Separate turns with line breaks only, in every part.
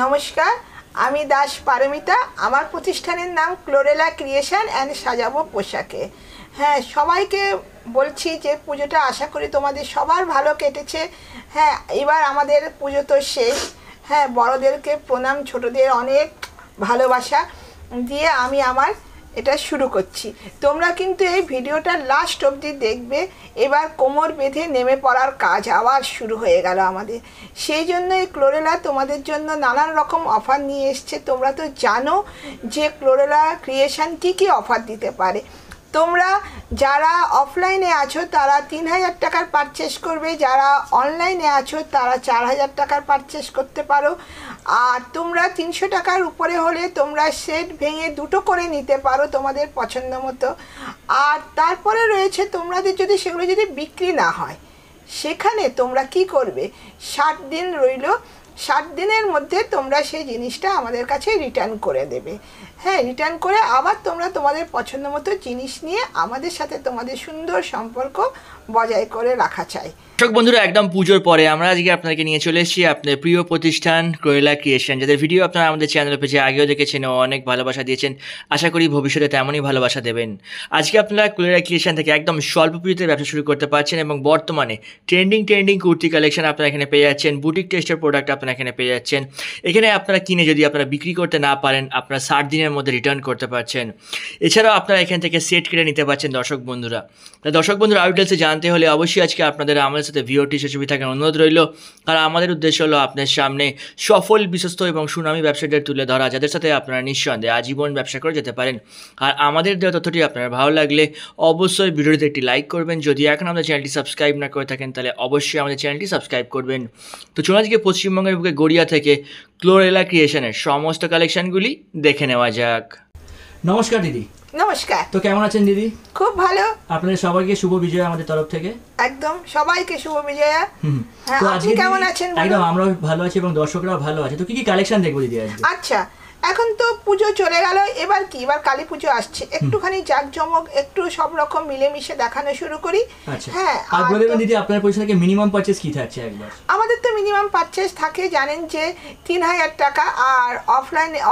নমস্কার, আমি দাস পারমিতা। আমার প্রতিষ্ঠানের নাম ক্লোরেলা ক্রিয়েশন অ্যান্ড সাজাবো পোশাকে। হ্যাঁ, সবাইকে বলছি যে পুজোটা আশা করি তোমাদের সবার ভালো কেটেছে। হ্যাঁ, এবার আমাদের পুজো তো শেষ। হ্যাঁ, বড়োদেরকে প্রণাম, ছোটদের অনেক ভালোবাসা দিয়ে আমি আমার এটা শুরু করছি। তোমরা কিন্তু এই ভিডিওটা লাস্ট অবধি দেখবে। এবার কোমর বেঁধে নেমে পড়ার কাজ আবার শুরু হয়ে গেল আমাদের। সেই জন্য এই ক্লোরেলা তোমাদের জন্য নানান রকম অফার নিয়ে এসছে। তোমরা তো জানো যে ক্লোরেলা ক্রিয়েশন কী অফার দিতে পারে। তোমরা যারা অফলাইনে আছো তারা 3000 টাকার পারচেস করবে, যারা অনলাইনে আছো তারা 4000 টাকার পারচেস করতে পারো। আর তোমরা 300 টাকার উপরে হলে তোমরা সেট ভেঙে দুটো করে নিতে পারো তোমাদের পছন্দ মতো। আর তারপরে রয়েছে তোমাদের যদি সেগুলো যদি বিক্রি না হয়, সেখানে তোমরা কি করবে, 60 দিন রইল। 60 দিনের মধ্যে তোমরা সেই জিনিসটা আমাদের কাছে রিটার্ন করে দেবে। হ্যাঁ, রিটার্ন করে আবার তোমরা তোমাদের পছন্দ মতো জিনিস নিয়ে আমাদের সাথে তোমাদের সুন্দর সম্পর্ক বজায় করে রাখা চাই।
দর্শক বন্ধুরা, একদম পুজোর পরে আমরা আজকে আপনাদেরকে নিয়ে চলে এসেছি আপনার প্রিয় প্রতিষ্ঠান ক্লোরেলা ক্রিয়েশন, যাদের ভিডিও আপনারা আমাদের চ্যানেলে পেজে আগেও দেখেছেন ও অনেক ভালোবাসা দিয়েছেন। আশা করি ভবিষ্যতে তেমনই ভালোবাসা দেবেন। আজকে আপনারা ক্লোরেলা ক্রিয়েশন থেকে একদম স্বল্প পুঁজিতে ব্যবসা শুরু করতে পারছেন এবং বর্তমানে ট্রেন্ডিং কুর্তি কালেকশন আপনারা এখানে পেয়ে যাচ্ছেন। বুটিক টেস্টের প্রোডাক্ট আপনারা এখানে পেয়ে যাচ্ছেন। এখানে আপনারা কিনে যদি আপনারা বিক্রি করতে না পারেন, আপনারা 60 দিনের মধ্যে রিটার্ন করতে পারছেন। এছাড়াও আপনারা এখান থেকে সেট কেটে নিতে পারছেন। দর্শক বন্ধুরা আরও ডিটেলসে জানতে হলে অবশ্যই আজকে আপনাদের আমাদের সাথে ভিওটি ছবি থাকার অনুরোধ রইল। কারণ আমাদের উদ্দেশ্য হলো আপনার সামনে সফল, বিশ্বস্ত এবং সুনামী ব্যবসায়ীদের তুলে ধরা, যাদের সাথে আপনারা নিঃসন্দেহে আজীবন ব্যবসা করে যেতে পারেন। আর আমাদের দেওয়া তথ্যটি আপনার ভালো লাগলে অবশ্যই ভিডিওটিতে একটি লাইক করবেন। যদি এখন আমাদের চ্যানেলটি সাবস্ক্রাইব না করে থাকেন তাহলে অবশ্যই আমাদের চ্যানেলটি সাবস্ক্রাইব করবেন। তো চলুন আজকে পশ্চিমবঙ্গের বুকে গড়িয়া থেকে ক্লোরেলা ক্রিয়েশনের সমস্ত কালেকশনগুলি দেখে নেওয়া যাক।
নমস্কার দিদি।
নমস্কার।
তো কেমন আছেন দিদি?
খুব ভালো।
আপনাদের সবাইকে শুভ বিজয়া আমাদের তরফ থেকে।
একদম সবাইকে শুভ বিজয়া। হ্যাঁ, আপনি কেমন আছেন?
একদম আমরাও ভালো আছি এবং দর্শকরাও ভালো আছে। তো কি কি কালেকশন দেখবো দিদি আজকে?
আচ্ছা, এখন তো পুজো চলে গেল, এবার কি, এবার কালী পুজো আসছে। একটুখানি জাঁকজমক, একটু সব রকম মিলেমিশে দেখানো শুরু করি। হ্যাঁ,
আর বলে দেবেন দিদি আপনার পয়সা থেকে মিনিমাম পারচেজ কি থাকছে একবার?
আমাদের তো মিনিমাম পারচেজ থাকে জানেন যে 3000 টাকা, আর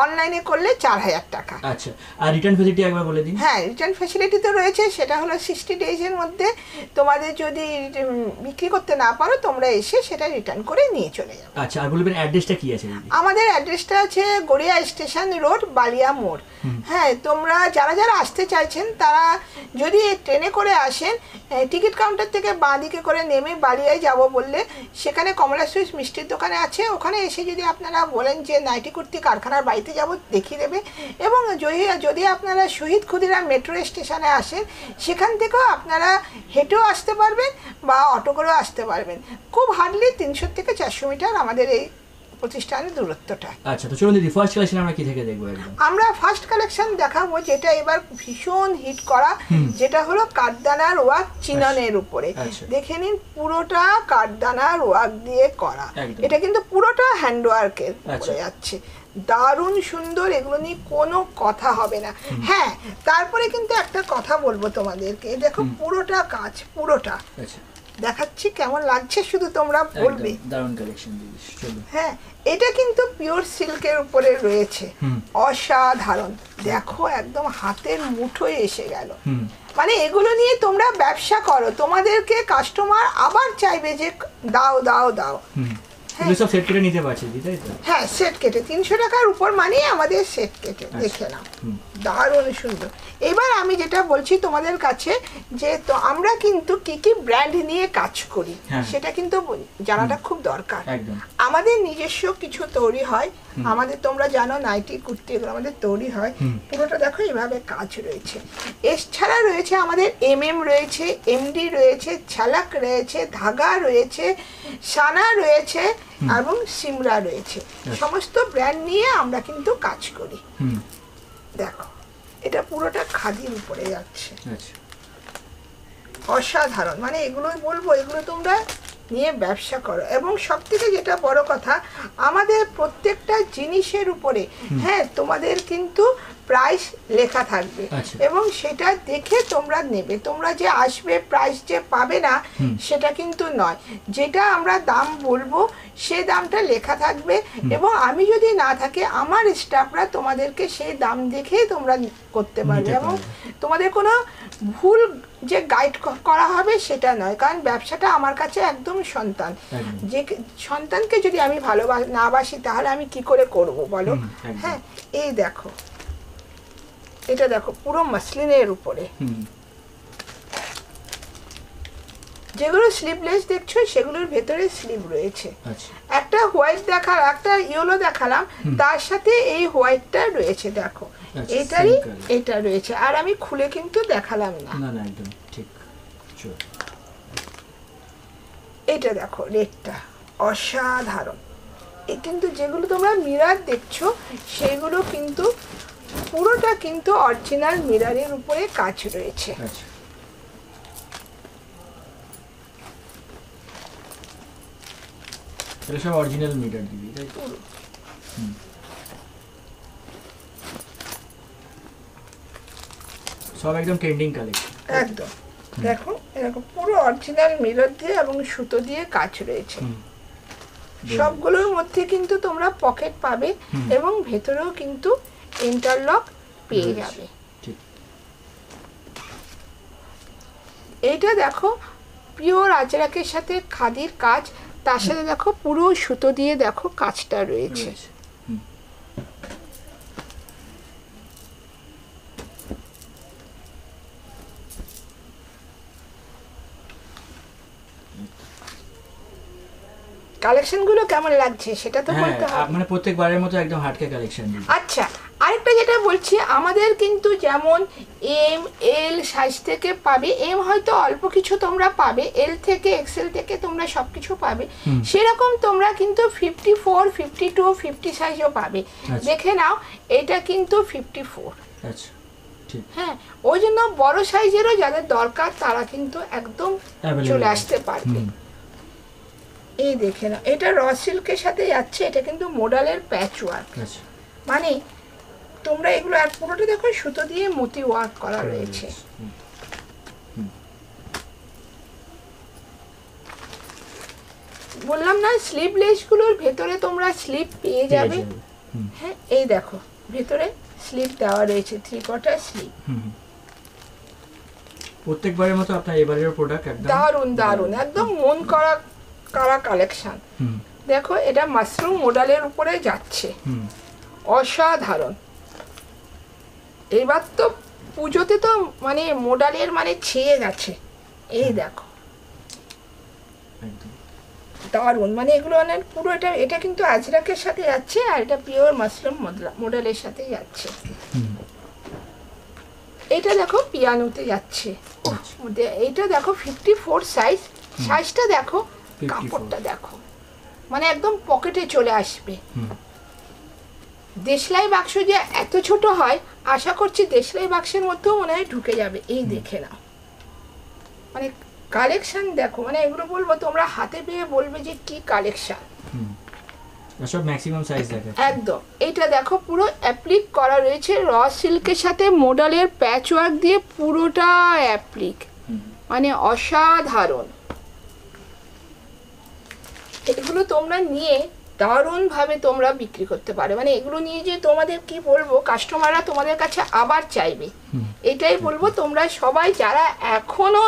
অনলাইনে করলে 4000 টাকা।
আচ্ছা, আর রিটার্ন ফ্যাসিলিটি একবার বলে দিন।
হ্যাঁ, রিটার্ন ফ্যাসিলিটি তো রয়েছে, সেটা হলো 60 ডেজের মধ্যে তোমাদের যদি বিক্রি করতে না পারো তোমরা এসে সেটা রিটার্ন করে নিয়ে চলে যাবে।
আচ্ছা, আর বলবেন অ্যাড্রেসটা কি আছে?
আমাদের অ্যাড্রেসটা আছে গড়িয়া স্টেশন রোড, বালিয়া মোড়। হ্যাঁ, তোমরা যারা আসতে চাইছেন তারা যদি ট্রেনে করে আসেন, টিকিট কাউন্টার থেকে বাঁ দিকে করে নেমে বালিয়ায় যাব বললে সেখানে কমলা সুইটস মিষ্টির দোকানে আছে, ওখানে এসে যদি আপনারা বলেন যে নাইটি কুর্তি কারখানার বাড়িতে যাব, দেখিয়ে দেবে। এবং যদি আপনারা শহীদ ক্ষুদিরাম মেট্রো স্টেশনে আসেন, সেখান থেকেও আপনারা হেঁটেও আসতে পারবেন বা অটো করেও আসতে পারবেন। খুব হার্ডলি 300 থেকে 400 মিটার আমাদের এই প্রতিষ্ঠানের দূরত্বটা।
আচ্ছা, তো চলুন দিদি ফার্স্ট কালেকশন আমরা কি থেকে দেখবো?
আমরা ফার্স্ট কালেকশন দেখাবো যেটা এবার ভীষণ হিট করা, যেটা হলো কাঠদানার ওয়ার্ক চিননের উপরে। দেখে নিন, পুরোটা কাঠদানার ওয়ার্ক দিয়ে করা। এটা কিন্তু পুরোটা হ্যান্ড ওয়ার্কের উপরে যাচ্ছে, দারুণ সুন্দর, এগুলো নিয়ে কোনো কথা হবে না। হ্যাঁ, তারপরে কিন্তু একটা কথা বলবো তোমাদেরকে, দেখো পুরোটা কাজ, পুরোটা দেখাচ্ছি কেমন লাগছে শুধু তোমরা বলবে।
দারুণ কালেকশন দিদি, চলুন।
হ্যাঁ, এটা কিন্তু পিওর সিল্কের উপরে রয়েছে, অসাধারণ। দেখো একদম হাতের মুঠোয় এসে গেল। মানে এগুলো নিয়ে তোমরা ব্যবসা করো, তোমাদেরকে কাস্টমার আবার চাইবে যে দাও দাও দাও।
সব সেট কেটে নিতে পারছি দিদি, তাই তো?
হ্যাঁ, সেট কেটে 300 টাকার উপর মানে আমাদের সেট কেটে। দেখে নাও, দারুণ সুন্দর। এবার আমি যেটা বলছি তোমাদের কাছে, যে তো আমরা কিন্তু কি ব্র্যান্ড নিয়ে কাজ করি সেটা কিন্তু জানাটা খুব দরকার। আমাদের নিজস্ব কিছু তৈরি হয়, আমাদের তোমরা জানো নাইটি কুর্তি এগুলো আমাদের তৈরি হয়। পুরোটা দেখো এইভাবে কাজ রয়েছে। এছাড়া রয়েছে আমাদের রয়েছে, এমডি রয়েছে, ঝালাক রয়েছে, ধাগা রয়েছে, সানা রয়েছে এবং সিমরা রয়েছে। সমস্ত ব্র্যান্ড নিয়ে আমরা কিন্তু কাজ করি। দেখো এটা পুরোটা খাদির উপরে যাচ্ছে, অসাধারণ। মানে এগুলো বলবো, এগুলো তোমরা নিয়ে ব্যবসা করো। এবং সব থেকে যেটা বড় কথা, আমাদের প্রত্যেকটা জিনিসের উপরে হ্যাঁ তোমাদের কিন্তু প্রাইস লেখা থাকবে
আচ্ছা।
এবং সেটা দেখে তোমরা নেবে। তোমরা যে আসবে প্রাইস যে পাবে না সেটা কিন্তু নয়, যেটা আমরা দাম বলবো সে দামটা লেখা থাকবে এবং আমি যদি না থাকি আমার স্টাফরা তোমাদেরকে সেই দাম দেখেই তোমরা করতে পারবে
নিতে
এবং
পারবে।
তোমাদের কোনো ভুল যে গাইড করা হবে সেটা নয়, কারণ ব্যবসাটা আমার কাছে একদম সন্তান।
একদম।
যে সন্তানকে যদি আমি না বাসি তাহলে আমি কি করে করব বলো?
একদম।
হ্যাঁ, এই দেখো, এটা দেখো পুরো মাসলিনের উপরে, যেগুলো স্লিভলেস দেখছো সেগুলোর ভেতরে স্লিভ রয়েছে।
আচ্ছা।
একটা হোয়াইট একটা ইয়েলো দেখালাম, তার সাথে এই হোয়াইটটা রয়েছে, দেখো
আচ্ছা,
এটারই
same color।
এটা রয়েছে। আর আমি খুলে কিন্তু দেখালাম না।
না না একদম ঠিক। Sure।
এটা দেখো রেডটা অসাধারণ। এই কিন্তু যেগুলো তোমরা মিরর দেখছো সেগুলো কিন্তু পুরোটা কিন্তু অরিজিনাল মিররের উপরে কাজ রয়েছে।
আচ্ছা। এটা সব অরিজিনাল মিটার দিবি তাই তো?
পুরো
সব একদম ট্রেন্ডিং কালেকশন।
একদম দেখো, এরকম পুরো অরিজিনাল মিরর দিয়ে এবং সুতো দিয়ে কাজ রয়েছে। সবগুলোর মধ্যে কিন্তু তোমরা পকেট পাবে এবং ভেতরেও কিন্তু ইন্টারলক পেয়ে যাবে।
ঠিক।
এইটা দেখো পিওর আজরাকের সাথে খাদির কাজ, তার সাথে দেখো পুরো সুতো দিয়ে দেখো কাজটা রয়েছে। কালেকশনগুলো কেমন লাগছে সেটা তো বলতে
হ্যাঁ,
হবে।
মানে প্রত্যেকবারের মতো একদম হাটকা কালেকশন দিবি।
আচ্ছা, আরেকটা যেটা বলছি, আমাদের কিন্তু যেমন এম এল সাইজ থেকে পাবে, এম হয়তো অল্প কিছু তোমরা পাবে, এল থেকে এক্সেল থেকে তোমরা সব কিছু পাবে, সেরকম তোমরা কিন্তু 54, 52, 50 সাইজও পাবে।
আচ্ছা।
দেখে নাও, এটা কিন্তু 54।
আচ্ছা ঠিক।
হ্যাঁ, ওই জন্য বড় সাইজেরও যাদের দরকার তারা কিন্তু একদম
Available
চলে
আছে।
আসতে পারবে। এই দেখে নাও, এটা র সিল্কের সাথে যাচ্ছে, এটা কিন্তু মোডালের প্যাচ ওয়ার্ক,
আচ্ছা।
মানে তোমরা এগুলো আর পুরোটা দেখো সুতো দিয়ে মতি ওয়ার্ক করা রয়েছে। বললাম না, স্লিভলেস গুলোর ভেতরে তোমরা স্লিভ পেয়ে যাবে। হ্যাঁ, এই দেখো ভেতরে স্লিভ দেওয়া রয়েছে, 3/4 স্লিভ।
প্রত্যেকবারের মতো আপনার এবারের প্রোডাক্ট একদম
দারুন দারুন, একদম মন করা কালেকশন। দেখো এটা মাশরুম মডেলের উপরে যাচ্ছে, অসাধারণ। এবার তো পুজোতে তো মানে মডেলের মানে ছেয়ে গেছে। এই দেখো
একদম
দারুন, মানে এগুলো মানে পুরো এটা কিন্তু আজরাকের সাথে যাচ্ছে, আর এটা পিওর মাশরুম মডেলের সাথে যাচ্ছে। এটা দেখো পিয়ানোতে যাচ্ছে। এটা দেখো 54 সাইজ, সাইজটা দেখো,
54
কাপড়টা দেখো, মানে একদম পকেটে চলে আসবে। দেশলাই বাক্স যে এত ছোট হয়, আশা করছি দেশলাই বাক্সের মধ্যেও মনে হয় ঢুকে যাবে। এই দেখে নাও, মানে কালেকশন দেখো, মানে এগুলো বলবো তোমরা হাতে পেয়ে বলবে যে কি কালেকশন।
সব ম্যাক্সিমাম সাইজ দেখা
একদম। এটা দেখো পুরো অ্যাপ্লিক করা রয়েছে র সিল্কের সাথে মডেলের প্যাচ ওয়ার্ক দিয়ে, পুরোটা অ্যাপ্লিক, মানে অসাধারণ। এগুলো তোমরা নিয়ে দারুণ ভাবে তোমরা বিক্রি করতে পারো, মানে এগুলো নিয়ে যে তোমাদের কি বলবো, কাস্টমাররা তোমাদের কাছে আবার চাইবে। এটাই বলবো, তোমরা সবাই যারা এখনো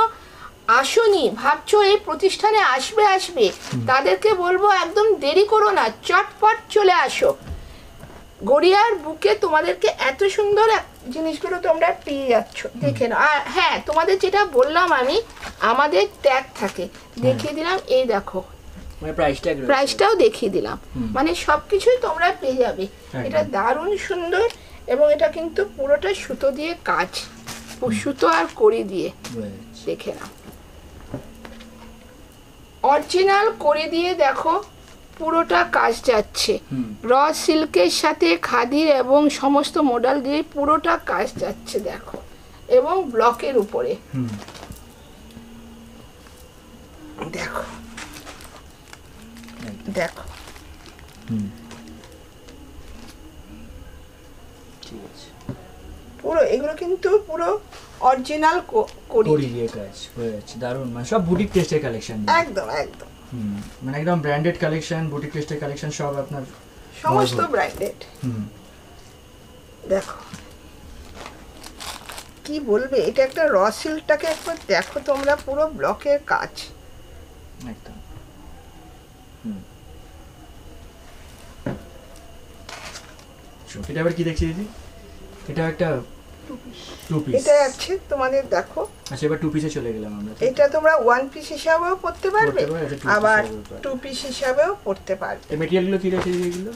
আসোনি, ভাবছো এই প্রতিষ্ঠানে আসবে, তাদেরকে বলবো একদম দেরি করো না, চটপট চলে আসো। গড়িয়ার বুকে তোমাদেরকে এত সুন্দর জিনিসগুলো তোমরা পেয়ে যাচ্ছ, দেখে নাও। আর হ্যাঁ, তোমাদের যেটা বললাম আমি, আমাদের ট্যাগ থাকে, দেখিয়ে দিলাম, এই দেখো
মানে
প্রাইসটাও দেখিয়ে দিলাম, মানে সবকিছুই তোমরা পেয়ে যাবে। এটা দারুণ সুন্দর এবং এটা কিন্তু পুরোটা সুতো দিয়ে কাজ, সুতো আর কড়ি দিয়ে, দেখে নাও অরিজিনাল কড়ি দিয়ে দেখো পুরোটা কাজ যাচ্ছে। র সিল্কের সাথে খাদির এবং সমস্ত মডেল দিয়ে পুরোটা কাজ যাচ্ছে দেখো, এবং ব্লকের উপরে দেখো দেখো।
ঠিক আছে।
পুরো এগুলো কিন্তু পুরো অরিজিনাল করি।
করি দিয়ে কাজ হয়ে যাচ্ছে, দারুণ, মানে সব বুটিক টেস্টের কালেকশন।
একদম একদম
মানে একদম ব্র্যান্ডেড কালেকশন, বুটিক টেস্টের কালেকশন সব আপনার
সমস্ত ব্র্যান্ডেড। দেখো কি বলবে, এটা একটা র সিল্কটাকে একবার দেখো তোমরা, পুরো ব্লকের কাজ
একদম। এটা আবার কি দেখছি দিদি? এটা একটা টু পিস।
এটা আছে তোমাদের, দেখো
আচ্ছা এবার টু পিসে চলে গেলাম আমরা।
এটা তোমরা ওয়ান পিস হিসাবেও পড়তে পারবে,
পরতে পারবে, এটা two piece
আবার
হিসাবেও পারবে।
টু পিস হিসাবেও পড়তে পারবে।
এই মেটেরিয়ালগুলো কি রেখে দিদি এগুলো?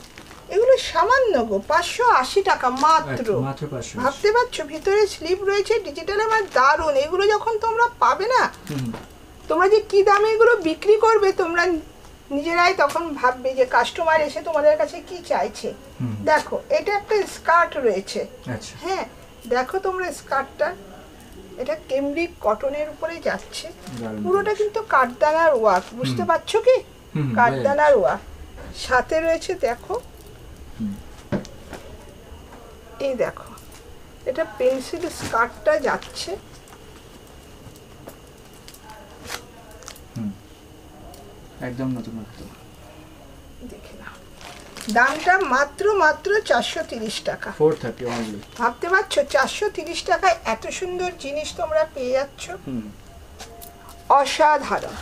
এগুলো সামান্য গো, 580 টাকা মাত্র।
মাত্র 500।
ভাবতে পারছো, ভিতরে স্লিপ রয়েছে ডিজিটাল, আমার দারুণ। এগুলো যখন তোমরা পাবে না, তোমরা যে কি দামে এগুলো বিক্রি করবে তোমরা নিজেরাই তখন ভাববে যে কাস্টমার এসে তোমাদের কাছে কি চাইছে। দেখো এটা একটা স্কার্ট রয়েছে,
আচ্ছা
হ্যাঁ দেখো তোমরা স্কার্টটা, এটা কেমব্রিক কটনের উপরে যাচ্ছে,
দারুণ।
পুরোটা কিন্তু কাঠদানার ওয়ার্ক, বুঝতে পারছো কি? কাঠদানার ওয়ার্ক সাথে রয়েছে। দেখো এই দেখো, এটা পেন্সিল স্কার্টটা যাচ্ছে,
একদম নতুনত্ব।
দেখে নাও দামটা মাত্র 430 টাকা।
430 অনলি।
ভাবতে পারছো 430 টাকায় এত সুন্দর জিনিস তোমরা পেয়ে যাচ্ছ, অসাধারণ।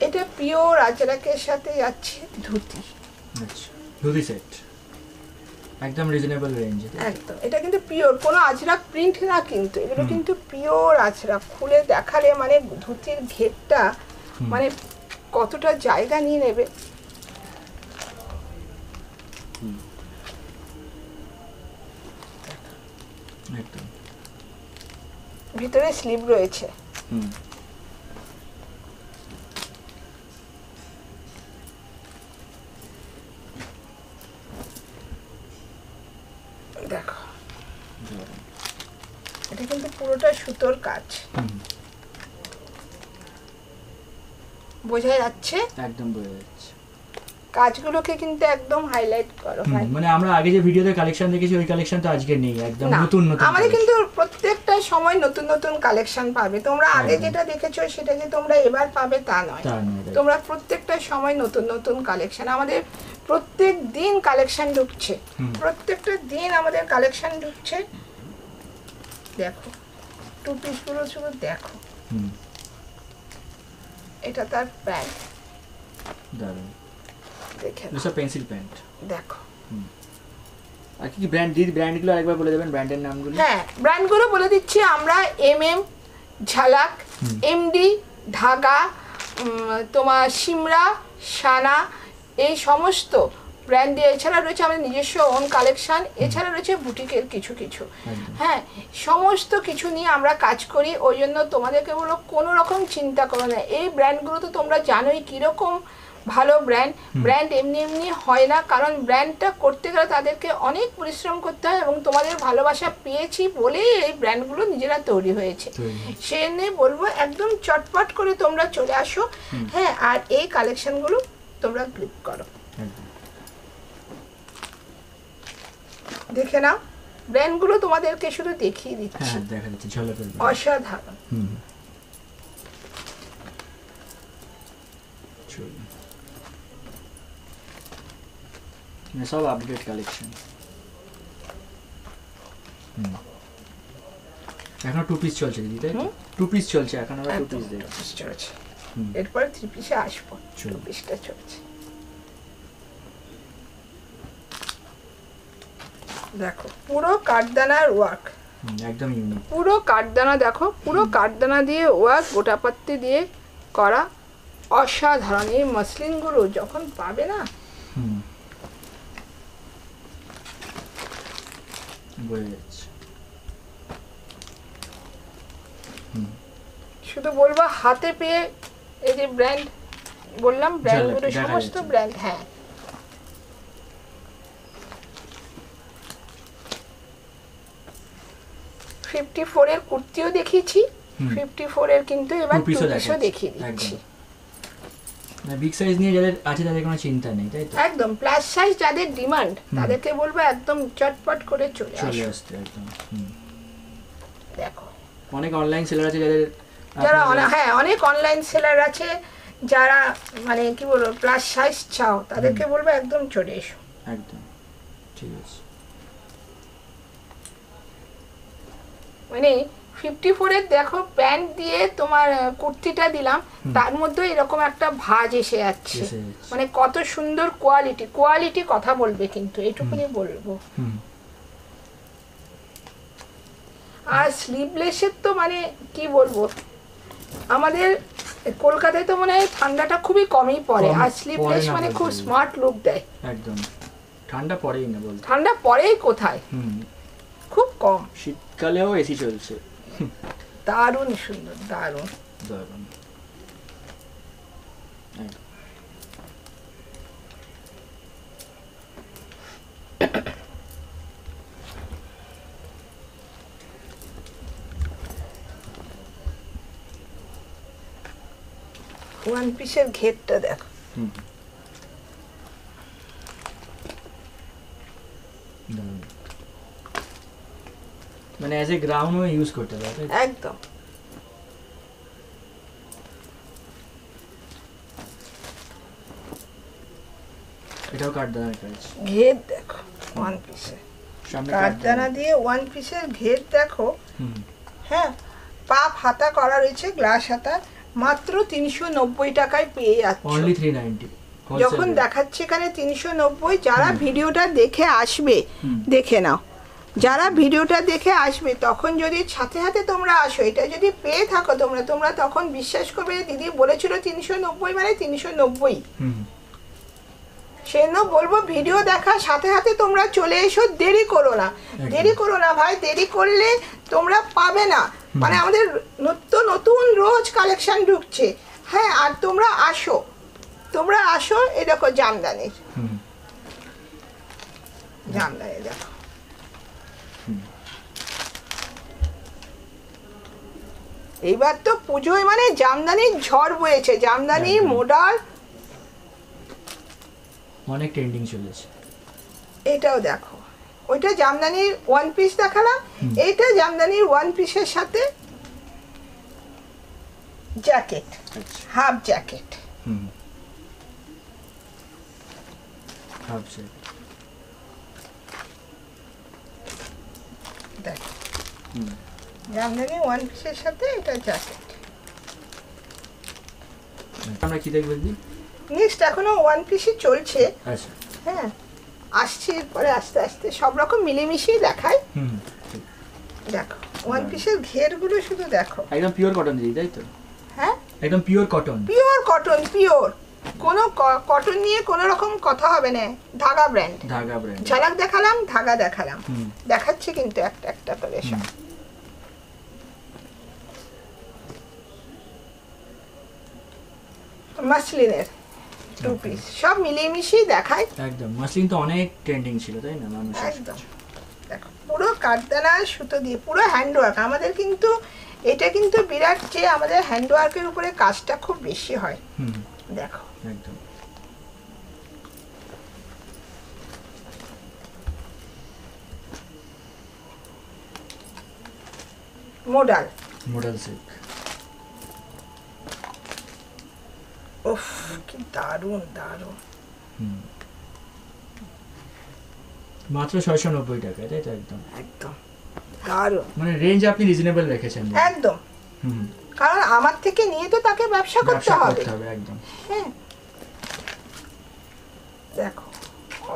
এটা পিওর আজরাকের সাথে যাচ্ছে ধুতি।
আচ্ছা ধুতি সেট একদম রিজনেবল রেঞ্জে।
একদম, এটা কিন্তু পিওর, কোনো আজরাক প্রিন্ট না কিন্তু, এগুলো কিন্তু পিওর আজরাক। খুলে দেখালে মানে ধুতির ঘেরটা মানে কতটা জায়গা নিয়ে নেবে।
একদম
ভিতরে স্লিভ রয়েছে। দেখো এটা কিন্তু পুরোটা সুতোর কাজ, বোঝা যাচ্ছে?
একদম বোঝা যাচ্ছে।
কাজগুলোকে কিন্তু একদম হাইলাইট করো ভাই।
মানে আমরা আগে যে ভিডিওতে কালেকশন দেখেছি ওই কালেকশন তো আজকে নেই, একদম
না,
নতুন নতুন।
আমাদের কিন্তু প্রত্যেকটা সময় নতুন নতুন কালেকশন পাবে। তোমরা আগে
একদম।
যেটা দেখেছো সেটা যে তোমরা এবার পাবে তা নয়,
তা নয়, right.
তোমরা প্রত্যেকটা সময় নতুন নতুন কালেকশন, আমাদের প্রত্যেক দিন কালেকশন ঢুকছে, প্রত্যেকটা দিন আমাদের কালেকশন ঢুকছে। দেখো টু পিসগুলো শুধু দেখো, এটা তার প্যান্ট,
দারুণ।
দেখে নাও।
এটা পেন্সিল প্যান্ট।
দেখো
আর কি ব্র্যান্ড দিদি, ব্র্যান্ডগুলো আরেকবার বলে দেবেন, ব্র্যান্ডের নামগুলো।
হ্যাঁ ব্র্যান্ডগুলো বলে দিচ্ছি আমরা, ঝালাক, এমডি, ধাগা, তোমার সিমরা, সানা, এই সমস্ত ব্র্যান্ডে। এছাড়া রয়েছে আমাদের নিজস্ব ওন কালেকশন, এছাড়া রয়েছে বুটিকের কিছু কিছু, হ্যাঁ সমস্ত কিছু নিয়ে আমরা কাজ করি। ওই জন্য তোমাদেরকে বলো কোনো রকম চিন্তা করো না। এই ব্র্যান্ডগুলো তো তোমরা জানোই কীরকম ভালো ব্র্যান্ড। ব্র্যান্ড এমনি এমনি হয় না, কারণ ব্র্যান্ডটা করতে গেলে তাদেরকে অনেক পরিশ্রম করতে হয়, এবং তোমাদের ভালোবাসা পেয়েছি বলেই এই ব্র্যান্ডগুলো নিজেরা তৈরি হয়েছে। সে নিয়ে বলবো একদম চটপট করে তোমরা চলে আসো, হ্যাঁ, আর এই কালেকশনগুলো তোমরা ক্লিক করো, দেখে নাও। ব্র্যান্ডগুলো তোমাদেরকে শুধু দেখিয়ে দিচ্ছি,
হ্যাঁ দেখা যাচ্ছে ঝলকের।
অসাধারণ।
সব আপডেট কালেকশন। এখন টু পিস চলছে দিদি, তাই টু পিস চলছে এখন, আমরা টু পিস দেখি
চলছে। এরপর থ্রি পিসে আসবো, টু পিসটা চলছে। দেখো পুরো কাঠদানার ওয়ার্ক,
একদম ইউনিক।
পুরো কাঠদানা, দেখো পুরো কাঠদানা দিয়ে ওয়ার্ক, গোটাপাত্তি দিয়ে করা, অসাধারণ। এই মসলিনগুলো যখন পাবে না,
বোঝা যাচ্ছে।
শুধু বলবো হাতে পেয়ে, এই যে ব্র্যান্ড বললাম, ব্র্যান্ডগুলো
দেখা
সমস্ত
যাচ্ছে।
ব্র্যান্ড, হ্যাঁ। 54 এর কুর্তিও দেখিয়েছি, 54 এর কিন্তু এবার
টু পিসও
টু পিসও দেখিয়ে দিচ্ছি।
না বিগ সাইজ নিয়ে যাদের আছে তাদের কোনো চিন্তা নেই, তাই তো?
একদম প্লাস সাইজ যাদের ডিমান্ড তাদেরকে বলবো একদম চটপট করে চলে
চলে
আসো।
আসতে একদম।
দেখো
অনেক অনলাইন সেলার আছে যাদের
যারা হ্যাঁ অনেক অনলাইন সেলার আছে যারা মানে কি বলবো প্লাস সাইজ চাও তাদেরকে বলবো একদম চলে এসো।
একদম ঠিক আছে।
মানে 54 এর দেখো প্যান্ট দিয়ে তোমার কুর্তিটা দিলাম, তার মধ্যে এরকম একটা ভাঁজ এসে যাচ্ছে,
এসে যাচ্ছে।
মানে কত সুন্দর কোয়ালিটি কথা বলবে কিন্তু এটুকুনি বলবো। আর স্লিভলেসের তো মানে কি বলবো, আমাদের কলকাতায় তো মনে হয় ঠান্ডাটা খুবই কমই পড়ে, আর স্লিভলেস মানে খুব স্মার্ট লুক দেয়।
একদম ঠান্ডা পড়েই না বলতে।
ঠান্ডা পড়েই কোথায়, খুব কম।
শীতকালেও এসি চলছে।
দারুণ সুন্দর, দারুণ
দারুণ।
ওয়ান পিসের ঘেরটা দেখো,
মানে অ্যাজ এ গ্রাউন্ডও ইউজ করতে পারে, তাই তো?
একদম।
এটাও কাঠদানার কাজ।
ঘের দেখো ওয়ান পিসে,
সামনে
কাঠদানা দিয়ে ওয়ান পিসের ঘের দেখো। হ্যাঁ পাপ হাতা করা রয়েছে, গ্লাস হাতা, মাত্র 390 টাকায় পেয়ে যাচ্ছ।
অনলি 390
যখন দেখাচ্ছে এখানে 390, যারা ভিডিওটা দেখে আসবে দেখে নাও, যারা ভিডিওটা দেখে আসবে তখন যদি সাথে সাথে তোমরা আসো, এটা যদি পেয়ে থাকো তোমরা তখন বিশ্বাস করবে দিদি বলেছিল 390 মানে 390। সেজন্য বলবো ভিডিও দেখার সাথে সাথে তোমরা চলে এসো, দেরি করো না ভাই, দেরি করলে তোমরা পাবে না। মানে আমাদের নতুন রোজ কালেকশন ঢুকছে। হ্যাঁ আর তোমরা আসো। এই দেখো জামদানি দেখো, এইবার তো পুজোয় মানে জামদানির ঝড় বয়েছে, জামদানি মোডাল
অনেক ট্রেন্ডিং চলেছে।
এটাও দেখো, ওইটা জামদানির ওয়ান পিস দেখালাম, এইটা জামদানির ওয়ান পিসের সাথে জ্যাকেট, হাফ জ্যাকেট। দেখো জামদানি ওয়ান পিসের সাথে এটা জ্যাকেট।
আমরা কি দেখব দিদি?
নেক্সট এখনো ওয়ান পিসই চলছে।
আচ্ছা
হ্যাঁ আসছে এরপরে আস্তে আস্তে সব রকম মিলেমিশেই দেখায়। দেখো ওয়ান পিসের ঘেরগুলো শুধু দেখো,
একদম পিওর কটন দিদি, তাই তো?
হ্যাঁ
একদম পিওর কটন,
পিওর কোনো কটন নিয়ে কোনো রকম কথা হবে না। ধাগা ব্র্যান্ড, ঝালাক দেখালাম, ধাগা দেখালাম, দেখাচ্ছে কিন্তু একটা একটা করে সব। মাসলিনের টু পিস, সব মিলিয়ে মিশিয়ে দেখায়।
একদম মাসলিন তো অনেক ট্রেন্ডিং ছিল, তাই না? মানুষ
একদম দেখো পুরো কাঠদানা সুতো দিয়ে পুরো হ্যান্ডওয়ার্ক। আমাদের কিন্তু এটা কিন্তু বিরাট, যে আমাদের হ্যান্ডওয়ার্কের উপরে কাজটা খুব বেশি হয়। দেখো
একদম মোডাল সিল্ক।
উফ কি দারুণ
মাত্র 690 টাকা, তাই তো?
একদম দারুণ,
মানে রেঞ্জ আপনি রিজনেবল রেখেছেন
একদম। কারণ আমার থেকে নিয়ে তো তাকে ব্যবসা করতে হবে।
একদম
হ্যাঁ দেখো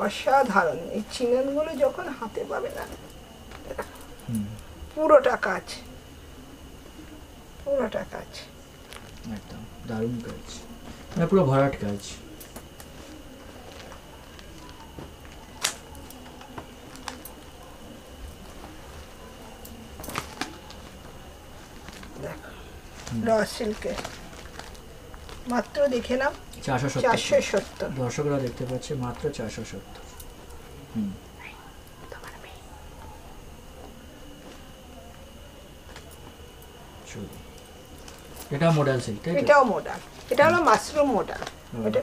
অসাধারণ, এই চিননগুলো যখন হাতে পাবে না, পুরোটা কাজ
একদম দারুণ কাজ, মানে পুরো ভরাট কাজ।
দেখো র সিল্কের, মাত্র দেখে নাও
470। দর্শকরা দেখতে পাচ্ছে মাত্র 470। এটা মডেল সিল্ক,
এটাও মোডাল। এটা হলো মাশরুম মডেল,
হুম।
এটা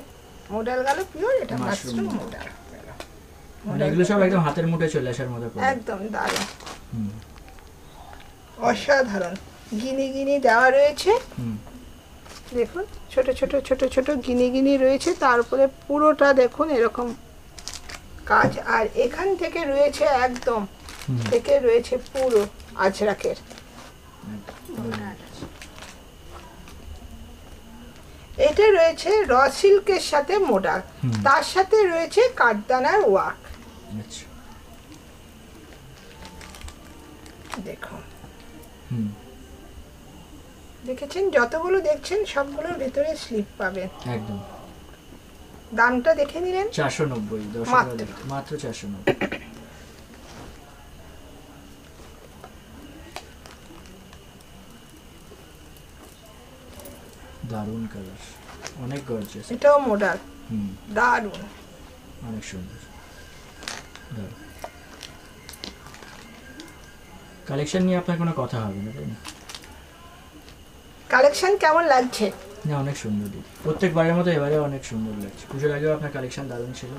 মডেল গেল পিওর, এটা
Mushroom
মাশরুম
model।
মডেল।
মানে এগুলো সব একদম হাতের মুঠে চলে আসার মতো করে।
একদম দারুণ,
হুম
অসাধারণ। গিনি গিনি দেওয়া রয়েছে,
হুম
দেখুন ছোট ছোট ছোট ছোট গিনি গিনি রয়েছে, তারপরে পুরোটা দেখুন এরকম কাজ। আর এখান থেকে রয়েছে একদম
হুম।
থেকে রয়েছে পুরো আজরাকের। এটা রয়েছে র সিল্কের সাথে মোডাল,
হুম।
তার সাথে রয়েছে কাঠদানার ওয়ার্ক।
আচ্ছা
দেখুন,
হুম
দেখেছেন যতগুলো দেখছেন সবগুলোর ভেতরে স্লিপ পাবেন।
একদম।
দামটা দেখে নিলেন
490 দর্শকরা
মাত্র।
দেখুন, মাত্র 490। দারুণ কালার, অনেক গর্জিয়াস।
এটাও মোডাল,
হুম
দারুণ।
অনেক সুন্দর, দারুণ। কালেকশন নিয়ে আপনার কোনো কথা হবে না তাই না?
কালেকশন কেমন লাগছে?
না অনেক সুন্দর দিদি, প্রত্যেকবারের মতো এবারে অনেক সুন্দর লাগছে। পুজোর আগেও আপনার কালেকশন দারুণ ছিল,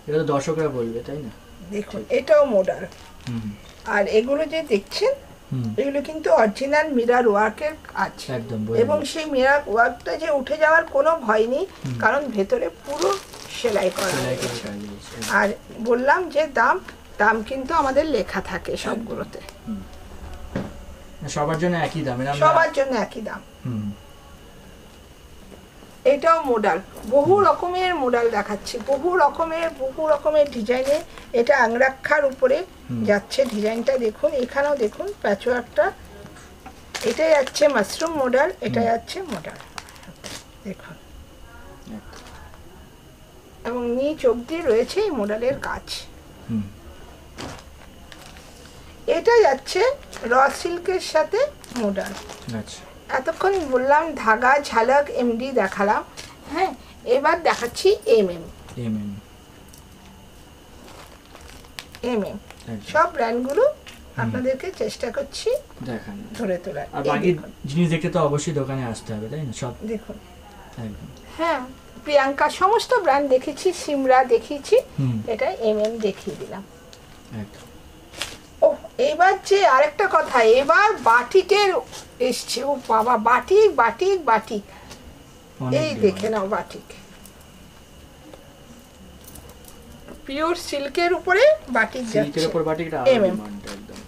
এটা তো দর্শকরা বলবে তাই না?
দেখুন এটাও মোডাল।
হুম
আর এগুলো যে দেখছেন
হুম
এগুলো কিন্তু অরিজিনাল মিরার ওয়ার্কের কাজ,
একদম
এবং সেই মিরার ওয়ার্কটা যে উঠে যাওয়ার কোনো ভয় নেই, কারণ ভেতরে পুরো সেলাই করা
সেলাই করে
হয়েছে।
কাজ হয়েছে।
আর বললাম যে দাম দাম কিন্তু আমাদের লেখা থাকে সবগুলোতে,
না, সবার জন্য একই দাম, এরা আমরা-
সবার জন্য একই দাম।
হুম
এটাও মোডাল, বহু রকমের মোডাল দেখাচ্ছি, বহু রকমের ডিজাইনে। এটা আংরাক্ষার উপরে যাচ্ছে ডিজাইনটা, দেখুন এখানেও দেখুন প্যাচওয়ার্কটা। এটা যাচ্ছে মাশরুম মোডাল, এটা যাচ্ছে মোডাল, দেখুন। এবং নিচ অব্দি রয়েছে এই মোডালের কাজ।
হুম
এটা যাচ্ছে র সিল্কের সাথে মোডাল।
আচ্ছা
এতক্ষণ বললাম ধাগা ঝালক এমডি দেখালাম, হ্যাঁ এবার দেখাচ্ছি এমএম।
এমএম
এমএম
একদম।
সব ব্র্যান্ডগুলো আপনাদেরকে চেষ্টা করছি
দেখান।
ধরে তোলার।
আর
এই
বাকি
দেখুন,
জিনিস দেখতে তো অবশ্যই দোকানে আসতে হবে তাই না? সব
দেখুন
একদম।
হ্যাঁ প্রিয়াঙ্কা সমস্ত ব্র্যান্ড দেখেছি, সিমরা দেখিয়েছি,
হুম
এটা এমএম দেখিয়ে দিলাম।
একদম।
ও এবার যে আরেকটা কথা, এবার বাটিকের এসছে, ও বাবা বাটিক বাটিক বাটিক,
অনেক
এই
demand।
দেখে নাও বাটিক, পিওর সিল্কের উপরে বাটিক
সিল্কের
যাচ্ছে,
উপর বাটিকটা
MM
আরো ডিমান্ড একদম।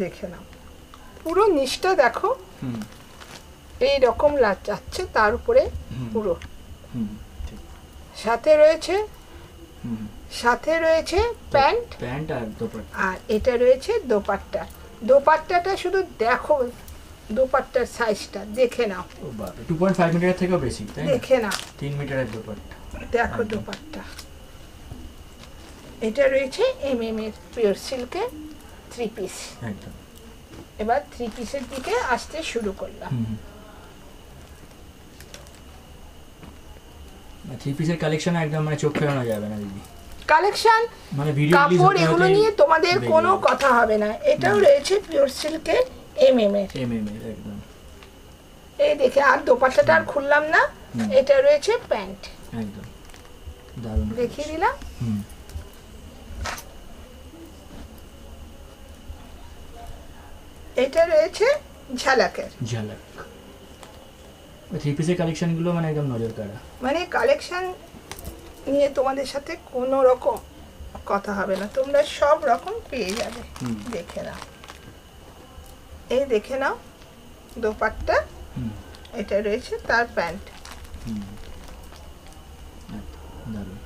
দেখে নাও পুরো নিচটা দেখো,
হুম
এই রকম যাচ্ছে, তার উপরে
হুম।
পুরো
হুম ঠিক।
সাথে রয়েছে,
হুম
সাথে রয়েছে প্যান্ট,
প্যান্ট আর দোপাট্টা।
আর এটা রয়েছে দোপাট্টা। দোপাট্টাটা শুধু দেখো, দোপাট্টার সাইজটা দেখে নাও,
ও বাবা 2.5 মিটারের থেকেও বেশি তাই না?
দেখে নাও,
3 মিটারের দোপাট্টা।
দেখো
একদম।
দোপাট্টা। এটা রয়েছে এমএম এর পিওর সিল্কের 3 পিস।
একদম।
এবার 3 পিসের দিকে আসতে শুরু করলাম।
হুম 3 পিসের কালেকশন একদম মানে চোখ ফেরানো যাবে না দিদি,
কালেকশন
মানে ভিডিও রিলিজ
কাপড়
হতে
এগুলো
হতে
নিয়ে তোমাদের
বেরিয়ে
কোনো
যাবে।
কথা হবে না। এটাও রয়েছে পিওর সিল্কের এমএম এর,
এমএম এর একদম।
এই দেখে। আর দোপাট্টাটা আর খুললাম না,
হুম।
এটা রয়েছে প্যান্ট,
একদম দারুণ
দেখিয়ে দিলাম।
হুম
এটা রয়েছে ঝালাকের।
ঝালক। 3 পিসের কালেকশনগুলো মানে একদম নজর কাড়া।
মানে কালেকশন নিয়ে তোমাদের সাথে কোনো রকম কথা হবে না, তোমরা সব রকম পেয়ে যাবে।
হুম।
দেখে নাও, এই দেখে নাও দোপাট্টা,
হুম
এটা রয়েছে তার প্যান্ট।
হুম দারুণ।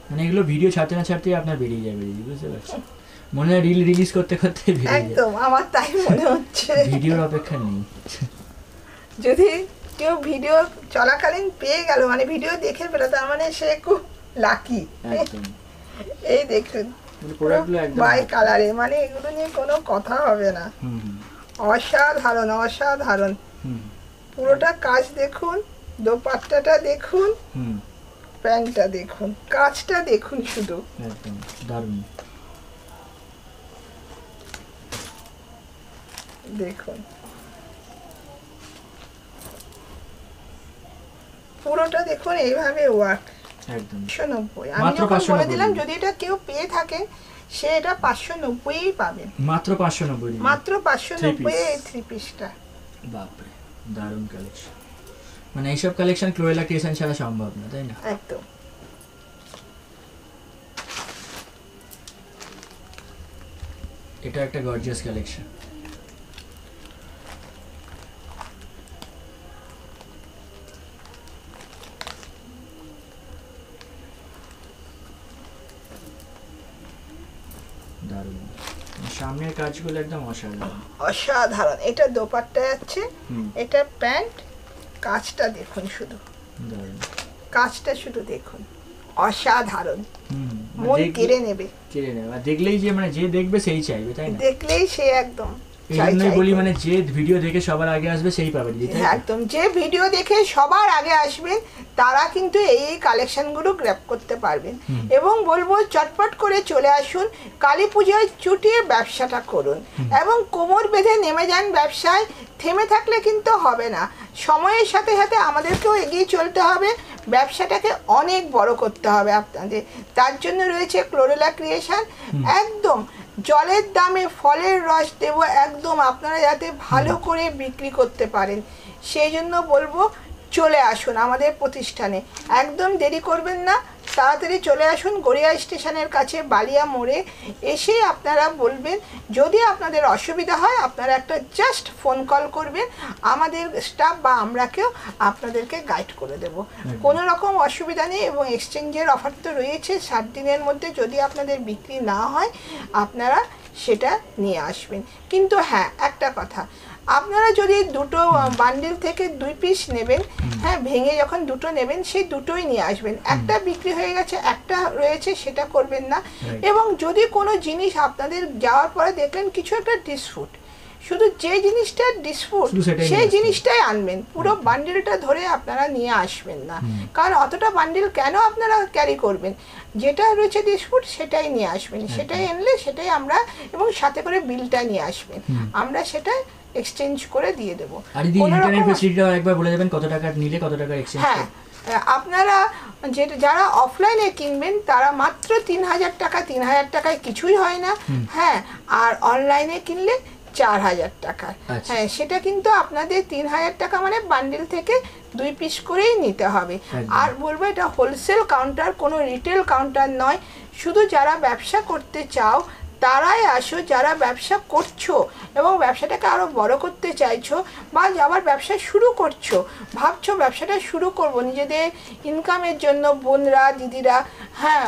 মানে এগুলো ভিডিও ছাড়তে না ছাড়তেই আপনার বেরিয়ে যাবে দিদি, বুঝতে পারছেন? মনে হয় রিলিজ করতে করতে বেরিয়ে যাবে,
একদম আমার তাই মনে হচ্ছে।
ভিডিওর অপেক্ষা নেই।
যদি কেউ ভিডিও চলাকালীন পেয়ে গেল, মানে ভিডিও দেখে পেল, তার মানে সে খুব লাকি।
একদম।
এই দেখুন
প্রোডাক্টগুলো একদম
বাই কালারে, মানে এগুলো নিয়ে কোনো কথা হবে না।
হুম হুম
অসাধারণ অসাধারণ,
হুম
পুরোটা কাজ দেখুন, দোপাট্টাটা দেখুন,
হুম
প্যান্টটা দেখুন, কাজটা দেখুন শুধু,
একদম দারুণ।
দেখুন পুরোটা দেখুন এইভাবে ওয়ার্ক।
একদম
590 আমি
মাত্র
যখন বলে
590
দিলাম যদি এটা কেউ পেয়ে থাকেন সে এটা 590ই পাবেন,
মাত্র 590
মাত্র 590 এই থ্রি পিসটা।
বাপরে দারুণ কালেকশন, মানে এইসব কালেকশন ক্লোরেলা ক্রিয়েশন ছাড়া সম্ভব না, তাই না?
একদম।
এটা একটা গর্জিয়াস কালেকশন। দারুণ, সামনের কাজগুলো একদম অসাধারণ।
অসাধারণ। এটা দোপাট্টা যাচ্ছে,
হুম।
এটা প্যান্ট। কাজটা দেখুন, শুধু
দারুণ।
কাজটা শুধু দেখুন, অসাধারণ।
হুম,
মন কেড়ে নেবে,
কেড়ে নেবে, আর দেখলেই যে মানে যে দেখবে সেই চাইবে, তাই না?
দেখলেই সে একদম
এই
চাই
জন্যই
চাই
বলি
করে।
মানে যে ভিডিও দেখে সবার আগে আসবে সেই পাবে দিদি, তাই তো?
একদম, যে ভিডিও দেখে সবার আগে আসবেন তারা কিন্তু এই কালেকশনগুলো গ্র্যাব করতে পারবেন।
হুম।
এবং বলবো চটপট করে চলে আসুন, কালী পুজোয় চুটিয়ে ব্যবসাটা করুন এবং কোমর বেঁধে নেমে যান ব্যবসায়। থেমে থাকলে কিন্তু হবে না, সময়ের সাথে সাথে আমাদেরকেও এগিয়ে চলতে হবে, ব্যবসাটাকে অনেক বড় করতে হবে আপনাদের। তার জন্য রয়েছে ক্লোরেলা ক্রিয়েশন। একদম জলের দামে ফলের রস দেবো, একদম আপনারা যাতে ভালো করে বিক্রি করতে পারেন, সেই জন্য বলবো চলে আসুন আমাদের প্রতিষ্ঠানে, একদম দেরি করবেন না, তাড়াতাড়ি চলে আসুন গড়িয়া স্টেশনের কাছে বালিয়া মোড়ে। এসে আপনারা বলবেন, যদি আপনাদের অসুবিধা হয় আপনারা একটা জাস্ট ফোন কল করবেন, আমাদের স্টাফ বা আমরাকেও আপনাদেরকে গাইড করে দেব, কোনো রকম অসুবিধা নেই। এবং এক্সচেঞ্জের অফার তো রয়েছে, 60 দিনের মধ্যে যদি আপনাদের বিক্রি না হয় আপনারা সেটা নিয়ে আসবেন। কিন্তু হ্যাঁ, একটা কথা, আপনারা যদি দুটো বান্ডিল থেকে 2 পিস নেবেন, হ্যাঁ ভেঙে যখন দুটো নেবেন সেই দুটোই নিয়ে আসবেন। একটা বিক্রি হয়ে গেছে, একটা রয়েছে, সেটা করবেন না। এবং যদি কোনো জিনিস আপনাদের যাওয়ার পরে দেখলেন কিছু একটা ডিসপুট, শুধু যে জিনিসটা ডিসপুট
শুধু সেটাই নিয়ে
সেই
আসবেন।
জিনিসটাই আনবেন, পুরো বান্ডিলটা ধরে আপনারা নিয়ে আসবেন না। কারণ অতটা বান্ডিল কেন আপনারা ক্যারি করবেন, যেটা রয়েছে ডিসপুট সেটাই নিয়ে আসবেন, সেটাই আনলে সেটাই আমরা, এবং সাথে করে বিলটা নিয়ে আসবেন, আমরা সেটা এক্সচেঞ্জ করে দিয়ে দেবো।
আর দিদি
কোনো
ইন্টারনেট
রকম-
ফ্যাসিলিটিটাও একবার বলে দেবেন, কত টাকা নিলে কত টাকা এক্সচেঞ্জ
হ্যাঁ, আপনারা যারা অফলাইনে কিনবেন তারা মাত্র 3000 টাকা, 3000 টাকায় কিছুই হয় না। হ্যাঁ, আর অনলাইনে কিনলে 4000 টাকা।
আচ্ছা।
হ্যাঁ, সেটা কিন্তু আপনাদের 3000 টাকা মানে বান্ডিল থেকে 2 পিস করেই নিতে হবে।
একদম।
আর বলবো এটা হোলসেল কাউন্টার, কোনো রিটেল কাউন্টার নয়। শুধু যারা ব্যবসা করতে চাও তারাই আসো, যারা ব্যবসা করছো এবং ব্যবসাটাকে আরও বড় করতে চাইছো, বা আবার ব্যবসা শুরু করছো, ভাবছো ব্যবসাটা শুরু করব নিজেদের ইনকামের জন্য, বোনরা দিদিরা, হ্যাঁ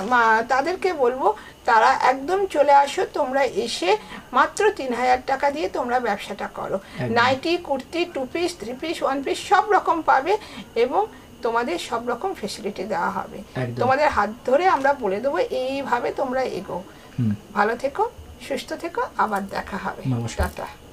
তাদেরকে বলবো তারা একদম চলে আসো। তোমরা এসে মাত্র 3000 টাকা দিয়ে তোমরা ব্যবসাটা করো।
একদম।
Nightie, kurti, 2 piece, 3 piece, 1 piece সব রকম পাবে, এবং তোমাদের সব রকম ফেসিলিটি দেওয়া হবে।
একদম।
তোমাদের হাত ধরে আমরা বলে দেবো এইভাবে তোমরা এগো।
হুম।
ভালো থেকো, সুস্থ থেকো, আবার দেখা হবে।
নমস্কার।
টাটা।